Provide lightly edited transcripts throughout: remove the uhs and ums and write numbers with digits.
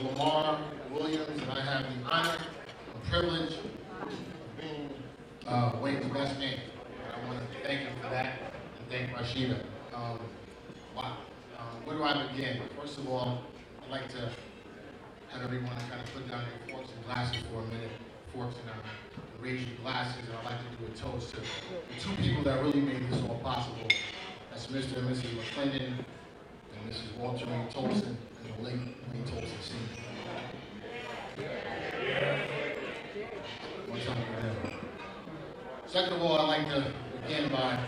Lamar Williams, and I have the honor and privilege of being Wayne's best man. And I want to thank him for that, and thank Rashida. Wow. Where do I begin? First of all, I'd like to have everyone kind of put down their forks and glasses for a minute. Forks and raise your glasses, and I'd like to do a toast to the two people that really made this all possible. That's Mr. and Mrs. McClendon and Mrs. Walter Wayne Tolson and the late Wayne Tolson Sr. One time for them. Second of all, I'd like to begin by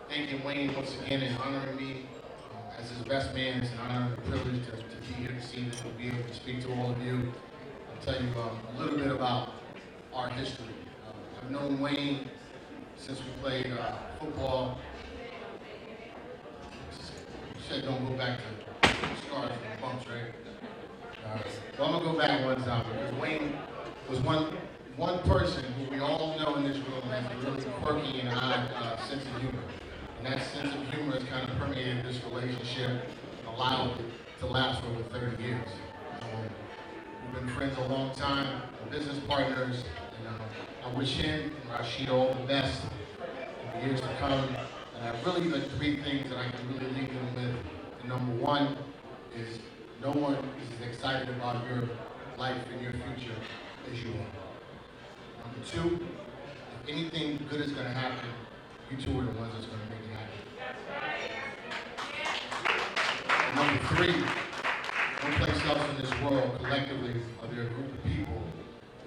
thanking Wayne once again and honoring me as his best man. It's an honor and a privilege to be here this evening, to be able to speak to all of you. I'll tell you a little bit about our history. I've known Wayne since we played football. You said don't go back to scars and bumps, right? Well, I'm going to go back one time because Wayne was one person who we all know in this room has a really quirky and odd sense of humor. And that sense of humor has kind of permeated this relationship and allowed it to last for over 30 years. We've been friends a long time, business partners, and I wish him and Rashida all the best in the years to come. And I really like three things that I can really leave them with. And number one is no one is as excited about your life and your future as you are. Number two, if anything good is going to happen, you two are the ones that's going to make it happen. And number three, no place else in this world collectively are there a group of people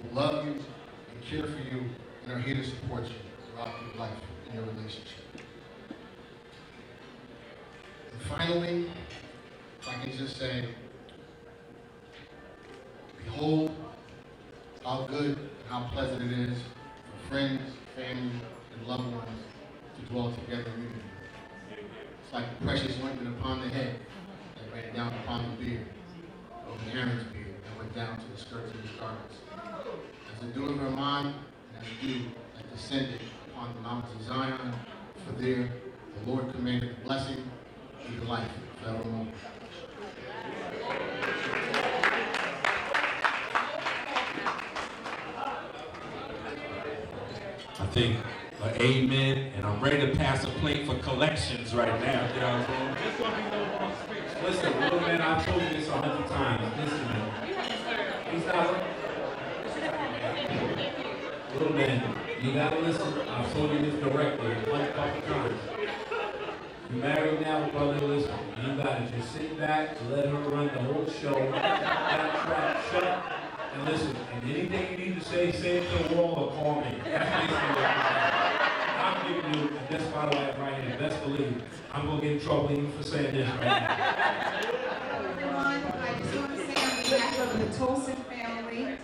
who love you and care for you and are here to support you throughout your life and your relationship. And finally, if I can just say, behold how good and how pleasant it is for friends, family, and loved ones to dwell together in unity. It's like the precious ointment upon the head that ran down upon the beard, over Aaron's beard, that went down to the skirts of his garments. As the dew of Hermon and as the dew that descended upon the mountains of Zion, for there the Lord commanded the blessing and the life forevermore. I think an amen, and I'm ready to pass a plate for collections right now. You know what I'm saying? Listen, little man, I've told you this 100 times. Listen, man. He's not. Little man, you gotta listen. I've told you this directly a couple times. You're married now, brother, listen. You gotta just sit back, let her run the whole show, that trap shut. And listen, and anything you need to say it to the wall or call me. That's basically what I'm giving you, and that's my life right here. Best believe, I'm going to get in trouble even for saying this right now. Hello everyone, I just want to say on behalf of the Tolson family,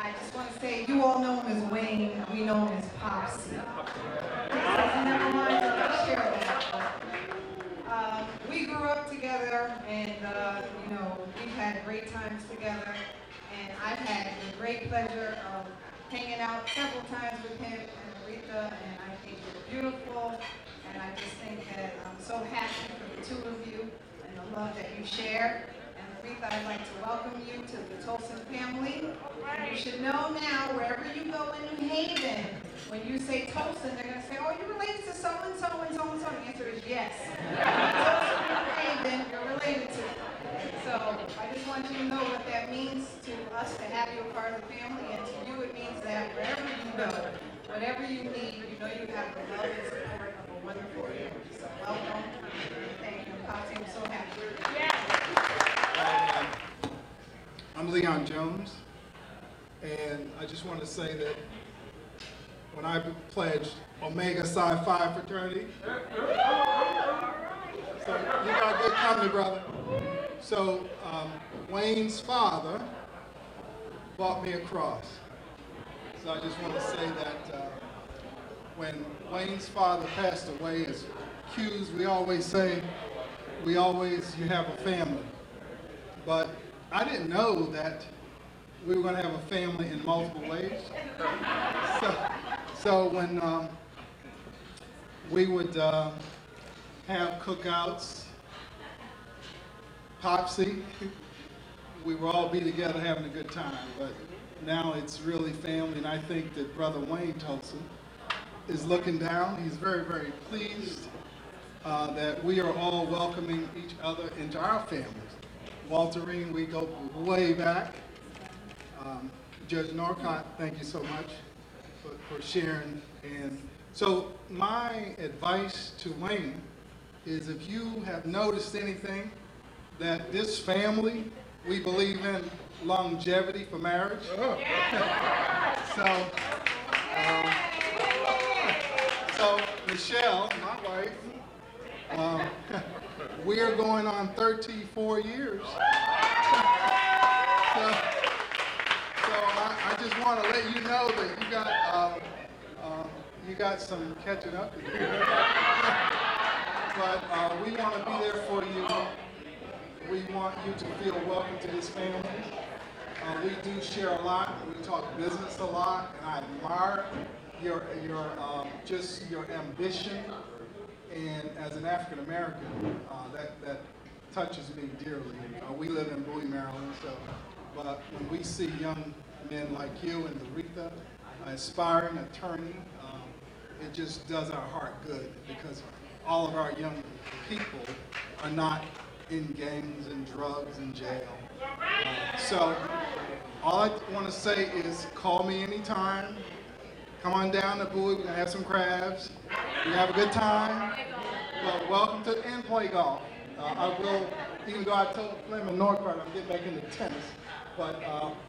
I just want to say you all know him as Wayne, we know him as Popsy. Never mind, I'll share that. We grew up together and, you know, we've had great times together. And I've had the great pleasure of hanging out several times with him and Luretha, and I think you're beautiful. And I just think that I'm so happy for the two of you and the love that you share. And Luretha, I'd like to welcome you to the Tolson family. And you should know now, wherever you go in New Haven, when you say Tolson, they're going to say, oh, you related to so-and-so and so-and-so. The answer is yes. Tolson, New Haven, you're related to. So I just want you to know what that means to us to have you a part of the family, and to you it means that wherever you go, whatever you need, you know you have the love and support of a wonderful family. So welcome, and thank you. Popsy, I'm so happy. Yeah. I'm Leon Jones, and I just want to say that when I pledged Omega Psi Phi fraternity, so you got good company, brother. So Wayne's father bought me a cross. So I just want to say that when Wayne's father passed away, as Q's, we always say, you have a family. But I didn't know that we were going to have a family in multiple ways. So when we would have cookouts, Popsy we would all be together having a good time, but now it's really family, and I think that Brother Wayne Tolson is looking down. He's very, very pleased that we are all welcoming each other into our families. Walterine, we go way back. Judge Norcott, thank you so much for sharing. And so my advice to Wayne is, if you have noticed anything, that this family, we believe in longevity for marriage. So Michelle, my wife, we are going on 34 years. So I just want to let you know that you got some catching up to do. But we want to be there for you. We want you to feel welcome to this family. We do share a lot. We talk business a lot, and I admire your ambition. And as an African American, that touches me dearly. We live in Bowie, Maryland, but when we see young men like you and Luretha, aspiring attorney, it just does our heart good, because all of our young people are not in gangs and drugs and jail. So all I want to say is, call me anytime. Come on down to Bowie. We're going to have some crabs. We have a good time. But welcome to, and play golf. I will, even though I told Clem and Norcross I'm getting back into tennis, but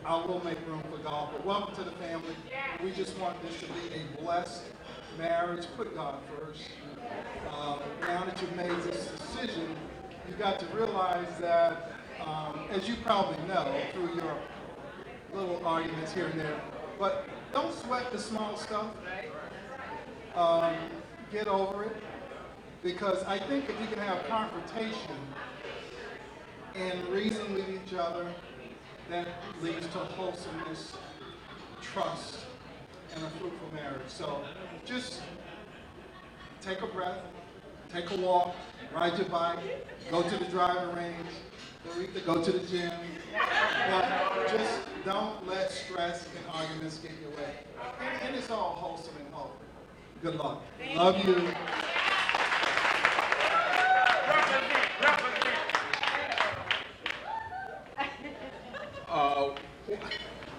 I will make room for golf. But welcome to the family. We just want this to be a blessed marriage. Put God first. Now that you've made this decision, you've got to realize that, as you probably know through your little arguments here and there, but don't sweat the small stuff. Get over it. Because I think if you can have confrontation and reason with each other, that leads to wholesomeness, trust, and a fruitful marriage. So just take a breath, take a walk, ride your bike, go to the driving range, go to the gym, but just don't let stress and arguments get in your way. And it's all wholesome and healthy. Good luck. Love you.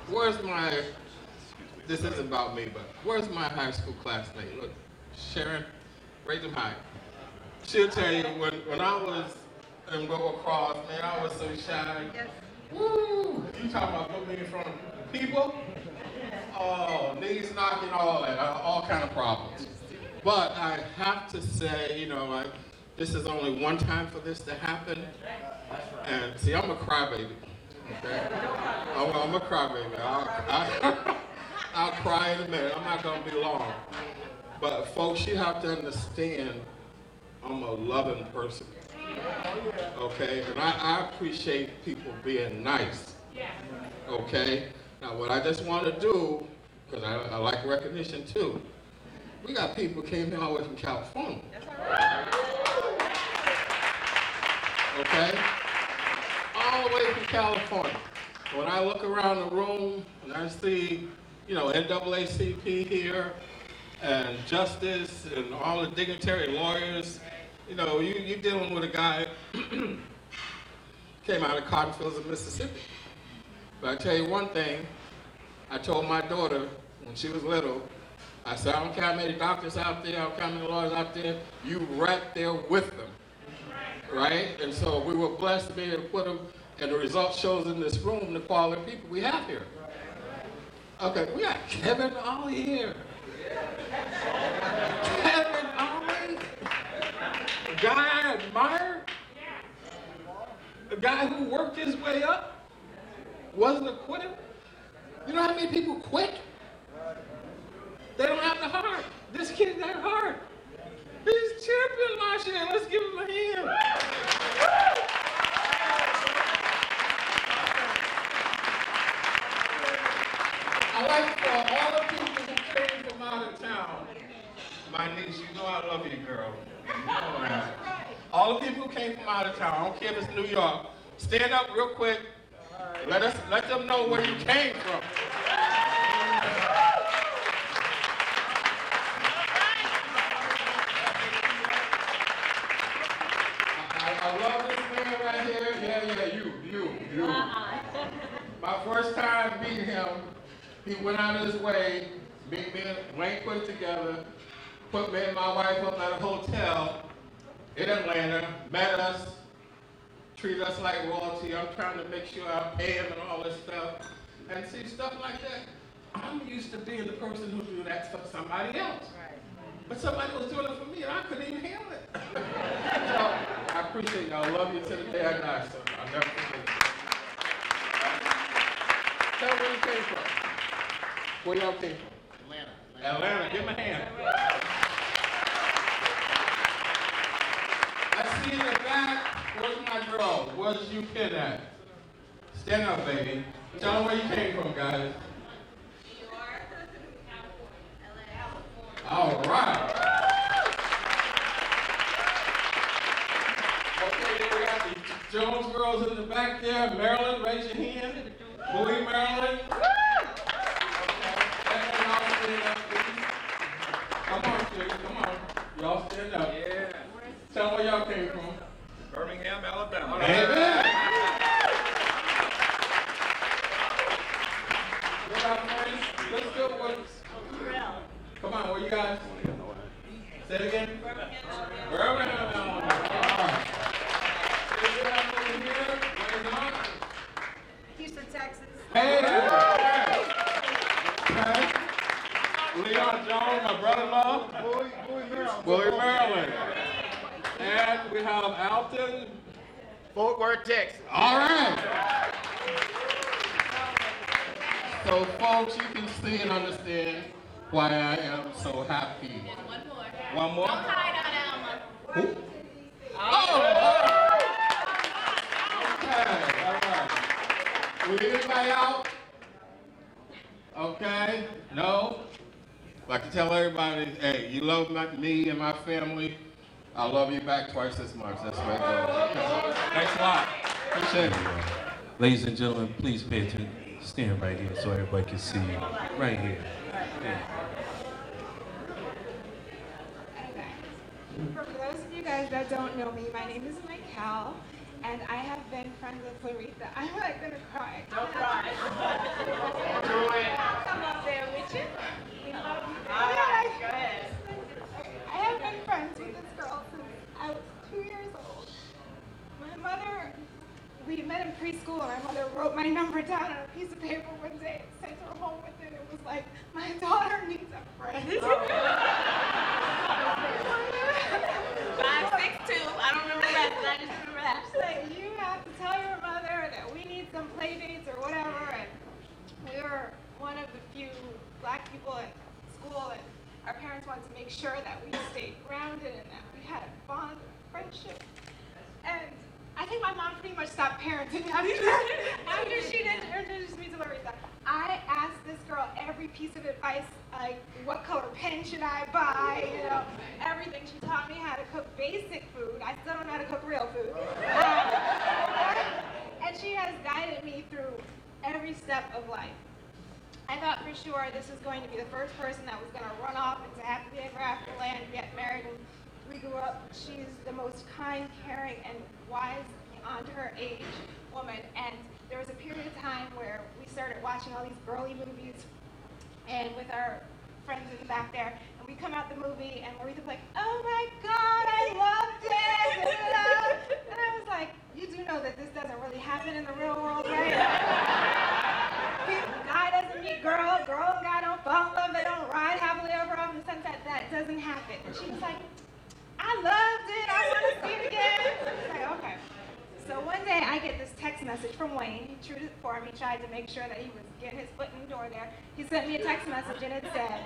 Where's my, this isn't about me, but where's my high school classmate? Look, Sharon, raise them high. She'll tell you, when I was in Go Across, man, I was so shy. Yes. Woo! You talking about putting me in front of people? Oh, knees knocking, all that, all kind of problems. But I have to say, you know, this is only one time for this to happen. And see, I'm a crybaby. Okay? I'm a crybaby. I'll cry in a minute. I'm not going to be long. But folks, you have to understand, I'm a loving person. Okay? And I appreciate people being nice. Okay? Now, what I just want to do, because I like recognition too, we got people who came here all the way from California. Okay? All the way from California. When I look around the room and I see, you know, NAACP here and Justice and all the dignitary lawyers, you know, you're dealing with a guy came out of cotton fields of Mississippi. But I tell you one thing, I told my daughter when she was little, I said, I don't care how many doctors out there, I don't care how many lawyers out there, you right there with them. Right? And so we were blessed to be able to put them, and the result shows in this room the quality of people we have here. Okay, we got Kevin Ollie here. Kevin Ollie? A guy I admire? A guy who worked his way up? Wasn't a quitter? You know how many people quit? They don't have the heart. This kid got heart. He's champion last year. Let's give him a hand. I like for all the people who came from out of town. My niece, you know I love you, girl. You know that. All the people who came from out of town, I don't care if it's New York, stand up real quick. Let them know where you came from. I love this man right here. Yeah, you. My first time meeting him, he went out of his way, me and Wayne put it together, put me and my wife up at a hotel in Atlanta, met us, treated us like royalty. I'm trying to make sure I pay him and all this stuff. And see, stuff like that, I'm used to being the person who do that for somebody else. But somebody was doing it for me and I couldn't even handle it. So, I appreciate y'all. I love you to the day I die, so I'll never forget you. Tell where you came from. Where y'all came from? Atlanta. Give him a hand. I see in the back. Where's my girl? Where's you kid at? Stand up, baby. Tell them where you came from, guys. All right. Okay, then we got the Jones girls in the back there. Maryland, raise your hand. Bowie, Maryland. Come on, chicks, come on. Y'all stand up. Yeah. Tell them where y'all came from. Birmingham, Alabama. Amen. What up, friends? Let's do it. Come on, where you guys? Say it again. Birmingham, Alabama. All right. Is it up over here? Where's on? Houston, Texas. Hey! Okay. Leon Jones, my brother-in-law. Bowie, Maryland. And we have Alton. Fort Worth, Texas. All right. So, folks, you can see and understand why I am so happy. One more. One more? Don't hide on Alma. Who? Oh! Okay, all right. Will anybody out? Okay, no? I can tell everybody, hey, you love me and my family. I love you back twice as much. That's the way it goes. Okay. Thanks a lot. Appreciate it. Ladies and gentlemen, please pay attention. Stand right here so everybody can see you. Right here. Yeah. Okay. For those of you guys that don't know me, my name is Michael, and I have been friends with Luretha. I'm like gonna cry. Don't cry. I'll come up there with you. We love you. All right, go ahead. I have been friends with this girl since I was 2 years old. My mother, we met in preschool, and my mother wrote my number down on a piece of paper one day and sent her home with it. It was like, my daughter needs a friend. 5'6" I don't remember that, but I just remember that. She's like, you have to tell your mother that we need some play dates or whatever. And we were one of the few black people at school, and our parents wanted to make sure that we stayed grounded and that we had a bond of friendship. And I think my mom pretty much stopped parenting after she didn't introduce me to Luretha. I asked this girl every piece of advice, like what color pen should I buy, you know, everything. She taught me how to cook basic food. I still don't know how to cook real food. And she has guided me through every step of life. I thought for sure this was going to be the first person that was going to run off into happily ever after land, get married, and we grew up. She's the most kind, caring, and wise beyond her age woman. And there was a period of time where we started watching all these girly movies, and with our friends in the back there, and we come out the movie, and Luretha's like, "Oh my God, I loved it!" And I was like, "You do know that this doesn't really happen in the real world, right? Guy doesn't meet girl, girl and guy don't fall in love, they don't ride happily ever after the sunset. That doesn't happen." And she was like, "I loved it. I want to see it again." I was like, okay. So one day I get this text message from Wayne. He trued it for me, tried to make sure that he was getting his foot in the door there. He sent me a text message and it said,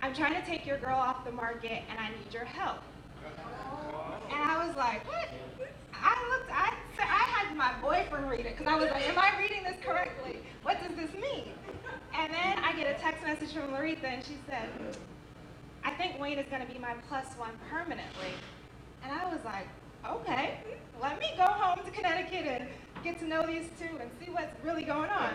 "I'm trying to take your girl off the market and I need your help." And I was like, what? I had my boyfriend read it because I was like, am I reading this correctly? What does this mean? And then I get a text message from Luretha and she said, "I think Wayne is going to be my +1 permanently." And I was like, okay, let me go home to Connecticut and get to know these two and see what's really going on.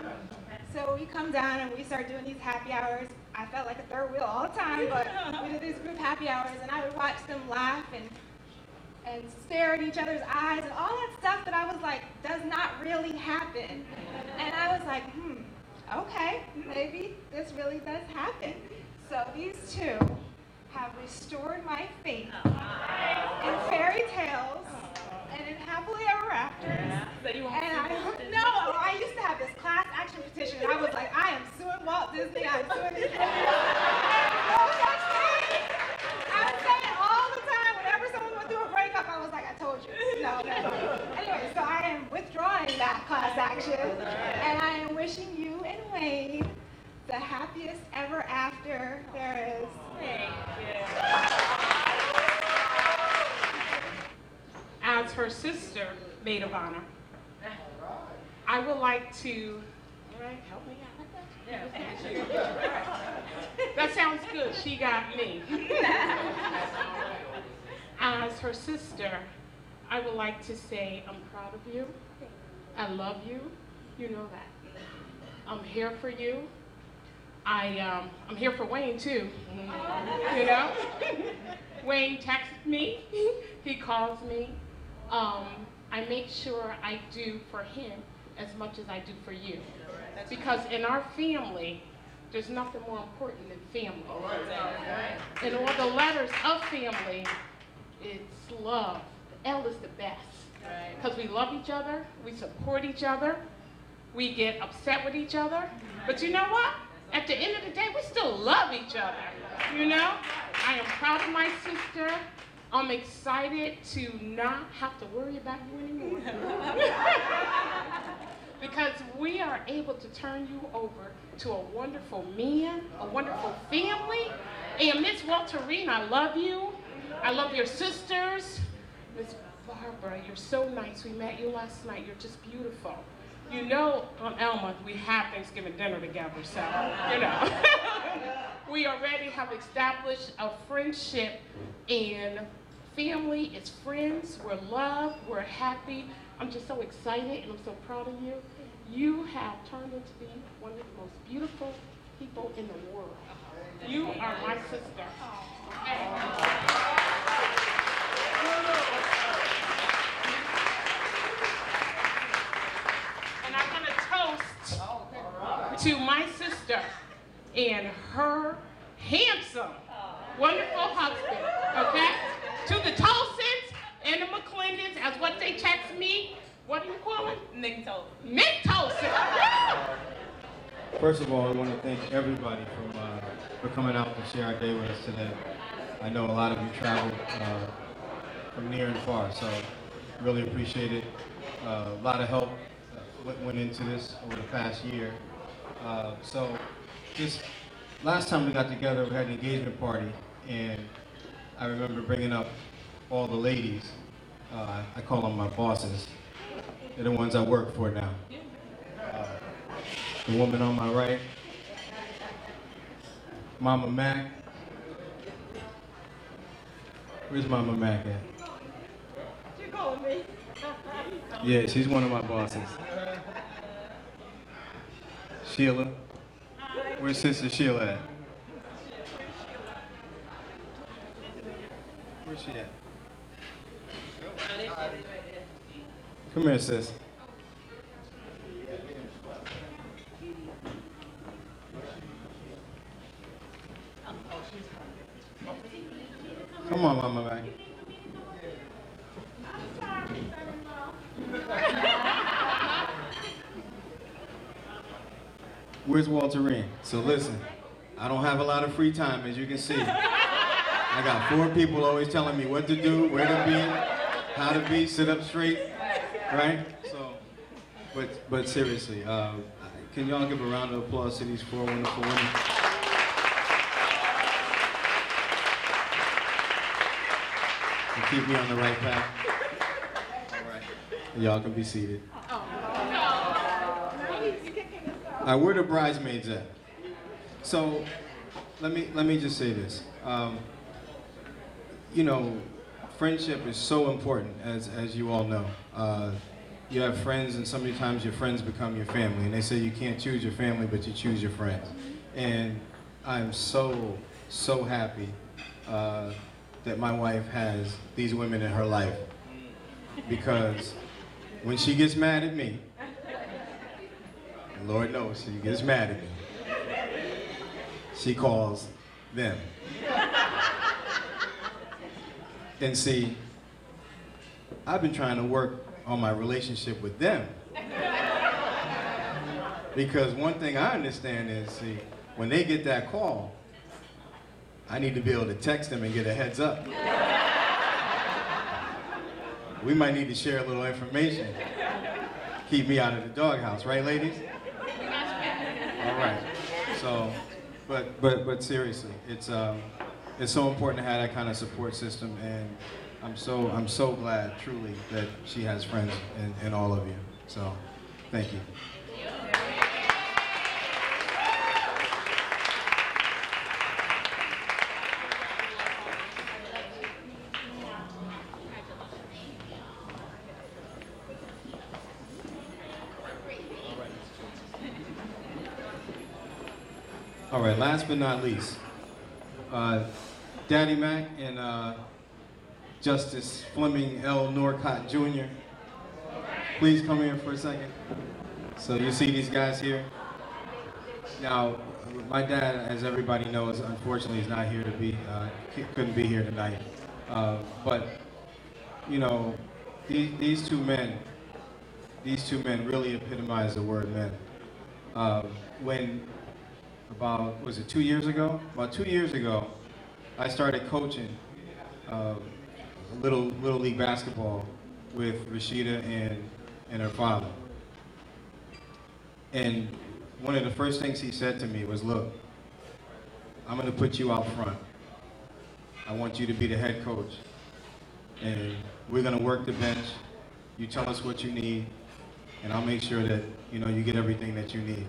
So we come down and we start doing these happy hours. I felt like a third wheel all the time, but we did these group happy hours, and I would watch them laugh and stare at each other's eyes and all that stuff that I was like, does not really happen. And I was like, okay, maybe this really does happen. So these two have restored my faith in fairy tales and in happily ever afters. No, I used to have this class action petition, and I was like, I am suing Walt Disney, I'm suing this. No such thing. I would say it all the time. Whenever someone went through a breakup, I was like, I told you. No. Anyway, so I am withdrawing that class action, and I am wishing you and Wayne the happiest ever after there is. As her sister, maid of honor, I would like to, all right, help me out. That sounds good, she got me. As her sister, I would like to say I'm proud of you. I love you, you know that. I'm here for you. I'm here for Wayne too, you know? Wayne texts me, he calls me. I make sure I do for him as much as I do for you. Because in our family, there's nothing more important than family. In all the letters of family, it's love. L is the best. Because we love each other, we support each other, we get upset with each other. But you know what? At the end of the day, we still love each other, you know? I am proud of my sister. I'm excited to not have to worry about you anymore. Because we are able to turn you over to a wonderful man, a wonderful family. And Miss Walterine, I love you. I love your sisters. Miss Barbara, you're so nice. We met you last night. You're just beautiful. You know, Aunt Elma, we have Thanksgiving dinner together, so, you know. We already have established a friendship, and family is friends. We're loved, we're happy. I'm just so excited, and I'm so proud of you. You have turned into be one of the most beautiful people in the world. You are my sister. And I'm going to toast to my sister and her handsome, wonderful husband, okay? To the Tolsons and the McClendons, as what they text me. What do you call it? Nick Tolson. Nick Tolson. First of all, I want to thank everybody for coming out to share our day with us today. I know a lot of you traveled from near and far, so really appreciate it. A lot of help went into this over the past year. So just last time we got together, we had an engagement party, and I remember bringing up all the ladies. I call them my bosses. They're the ones I work for now. The woman on my right, Mama Mac. Where's Mama Mac at? You calling me? Yeah, she's one of my bosses. Sheila. Where's Sister Sheila at? Where's she at? Come here, sis. Come on, Mama Mac. Where's Walterine? So listen, I don't have a lot of free time, as you can see. I got 4 people always telling me what to do, where to be, how to be, sit up straight, right? So, but seriously, can y'all give a round of applause to these 4 wonderful women? And keep me on the right path. All right. Y'all can be seated. All right, where the bridesmaids at? So, let me just say this. You know, friendship is so important, as you all know. you have friends, and sometimes your friends become your family. And they say you can't choose your family, but you choose your friends. And I'm so, so happy that my wife has these women in her life. Because when she gets mad at me, and Lord knows she gets mad at me, she calls them. And see, I've been trying to work on my relationship with them. Because one thing I understand is, see, when they get that call, I need to be able to text them and get a heads up. We might need to share a little information. Keep me out of the doghouse, right, ladies? All right. So, but seriously, it's so important to have that kind of support system, and I'm so glad, truly, that she has friends in all of you. So, thank you. All right, last but not least, Daddy Mac and Justice Fleming L. Norcott Jr. Please come here for a second. So you see these guys here? Now, my dad, as everybody knows, unfortunately is not here to be, couldn't be here tonight. But, you know, these two men really epitomize the word men. When about, was it 2 years ago? About 2 years ago, I started coaching little league basketball with Rashida and her father. And one of the first things he said to me was, look, I'm gonna put you out front. I want you to be the head coach. And we're gonna work the bench. You tell us what you need, and I'll make sure that, you know, you get everything that you need.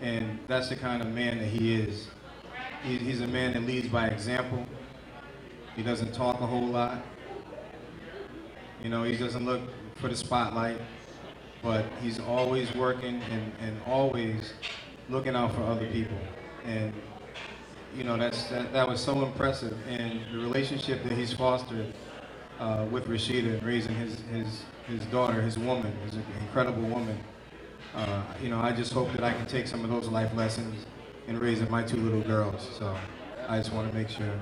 And that's the kind of man that he is. He's a man that leads by example. He doesn't talk a whole lot. You know, he doesn't look for the spotlight, but he's always working and always looking out for other people. And, you know, that was so impressive. And the relationship that he's fostered with Rashida and raising his daughter, his woman, is an incredible woman. You know, I just hope that I can take some of those life lessons in raising my two little girls. So I just want to make sure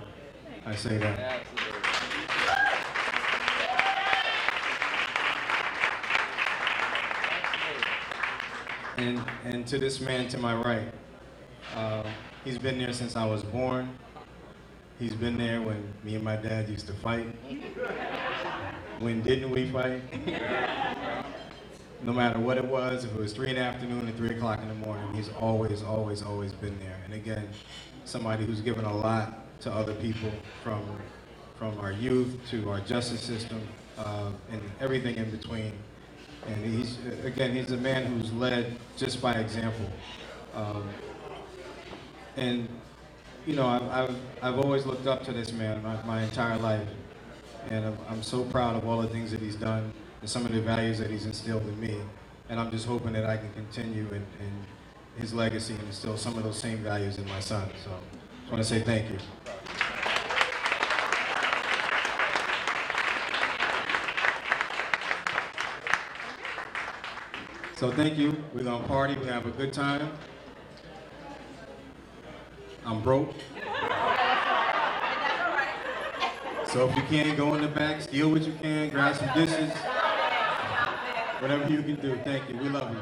I say that. And to this man to my right, he's been there since I was born. He's been there when me and my dad used to fight. When didn't we fight? No matter what it was, if it was 3 in the afternoon or 3 o'clock in the morning, he's always, always, always been there. And again, somebody who's given a lot to other people, from our youth to our justice system, and everything in between. And he's a man who's led just by example. And you know, I've always looked up to this man my entire life, and I'm so proud of all the things that he's done and some of the values that he's instilled in me. And I'm just hoping that I can continue in his legacy and instill some of those same values in my son. So I just want to say thank you. So thank you. We're gonna party, we're gonna have a good time. I'm broke. So if you can, go in the back, steal what you can, grab some dishes, whatever you can do. Thank you. We love you.